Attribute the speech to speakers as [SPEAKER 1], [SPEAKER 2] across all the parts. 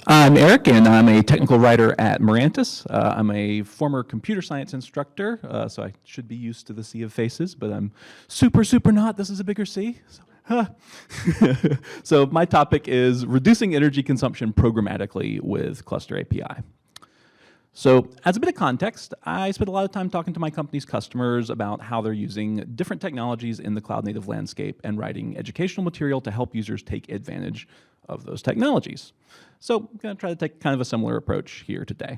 [SPEAKER 1] I'm Eric, and I'm a technical writer at Mirantis. I'm a former computer science instructor, so I should be used to the sea of faces, but I'm super not. This is a bigger sea. So my topic is reducing energy consumption programmatically with Cluster API. So as a bit of context, I spent a lot of time talking to my company's customers about how they're using different technologies in the cloud-native landscape and writing educational material to help users take advantage of those technologies. So I'm going to try to take kind of a similar approach here today.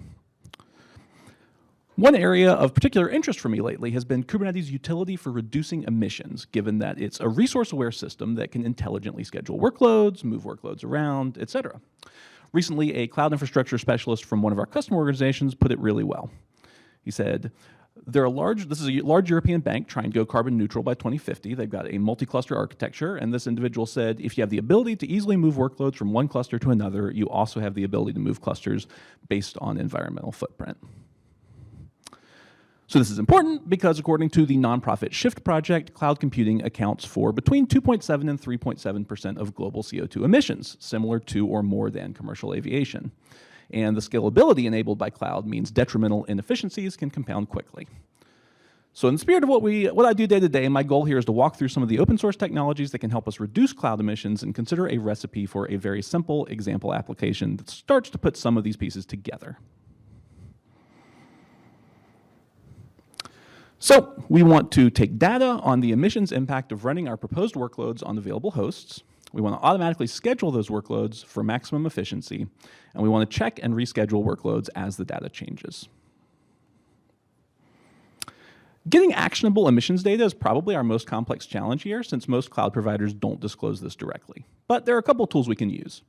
[SPEAKER 1] One area of particular interest for me lately has been Kubernetes' utility for reducing emissions, given that it's a resource-aware system that can intelligently schedule workloads, move workloads around, etc. Recently, a cloud infrastructure specialist from one of our customer organizations put it really well. He said, this is a large European bank trying to go carbon neutral by 2050. They've got a multi-cluster architecture, and this individual said, if you have the ability to easily move workloads from one cluster to another, you also have the ability to move clusters based on environmental footprint. So this is important because according to the nonprofit Shift project, cloud computing accounts for between 2.7 and 3.7% of global CO2 emissions, similar to or more than commercial aviation. And the scalability enabled by cloud means detrimental inefficiencies can compound quickly. So in the spirit of what I do day to day, my goal here is to walk through some of the open source technologies that can help us reduce cloud emissions and consider a recipe for a very simple example application that starts to put some of these pieces together. So we want to take data on the emissions impact of running our proposed workloads on available hosts. We want to automatically schedule those workloads for maximum efficiency, and we want to check and reschedule workloads as the data changes. Getting actionable emissions data is probably our most complex challenge here, since most cloud providers don't disclose this directly. But there are a couple tools we can use.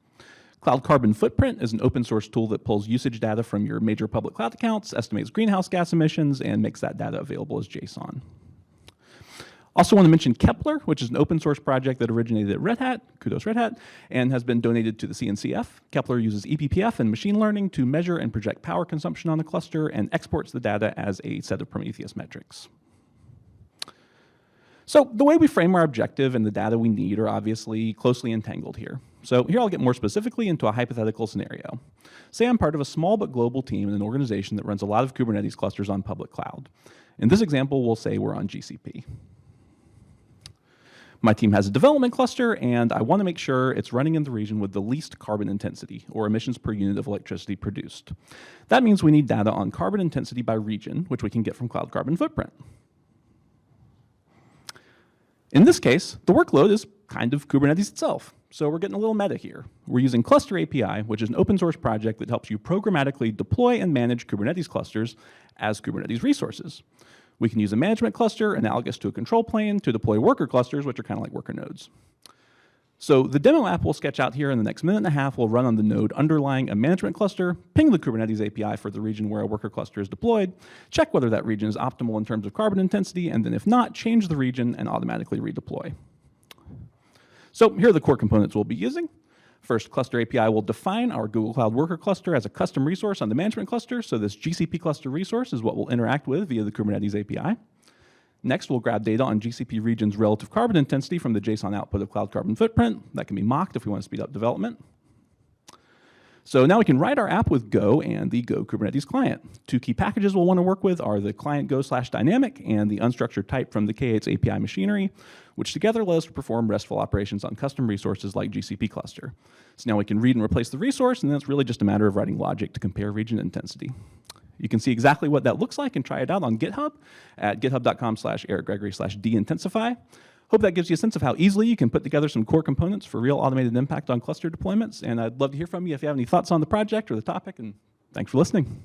[SPEAKER 1] Cloud Carbon Footprint is an open source tool that pulls usage data from your major public cloud accounts, estimates greenhouse gas emissions, and makes that data available as JSON. Also want to mention Kepler, which is an open source project that originated at Red Hat, kudos Red Hat, and has been donated to the CNCF. Kepler uses ePPF and machine learning to measure and project power consumption on a cluster and exports the data as a set of Prometheus metrics. So the way we frame our objective and the data we need are obviously closely entangled here. So here I'll get more specifically into a hypothetical scenario. Say I'm part of a small but global team in an organization that runs a lot of Kubernetes clusters on public cloud. In this example, we'll say we're on GCP. My team has a development cluster, and I want to make sure it's running in the region with the least carbon intensity, or emissions per unit of electricity produced. That means we need data on carbon intensity by region, which we can get from Cloud Carbon Footprint. In this case, the workload is kind of Kubernetes itself, so we're getting a little meta here. We're using Cluster API, which is an open source project that helps you programmatically deploy and manage Kubernetes clusters as Kubernetes resources. We can use a management cluster analogous to a control plane to deploy worker clusters, which are kind of like worker nodes. So the demo app we'll sketch out here in the next minute and a half will run on the node underlying a management cluster, ping the Kubernetes API for the region where a worker cluster is deployed, check whether that region is optimal in terms of carbon intensity, and then if not, change the region and automatically redeploy. So here are the core components we'll be using. First, Cluster API will define our Google Cloud Worker cluster as a custom resource on the management cluster, so this GCP cluster resource is what we'll interact with via the Kubernetes API. Next, we'll grab data on GCP region's relative carbon intensity from the JSON output of Cloud Carbon Footprint. That can be mocked if we want to speed up development. So now we can write our app with Go and the Go Kubernetes client. Two key packages we'll want to work with are the client Go/dynamic and the unstructured type from the K8's API machinery, which together let us perform RESTful operations on custom resources like GCP cluster. So now we can read and replace the resource, and then it's really just a matter of writing logic to compare region intensity. You can see exactly what that looks like and try it out on GitHub at github.com/ericgregory/dintensify. Hope that gives you a sense of how easily you can put together some core components for real automated impact on cluster deployments. And I'd love to hear from you if you have any thoughts on the project or the topic, and thanks for listening.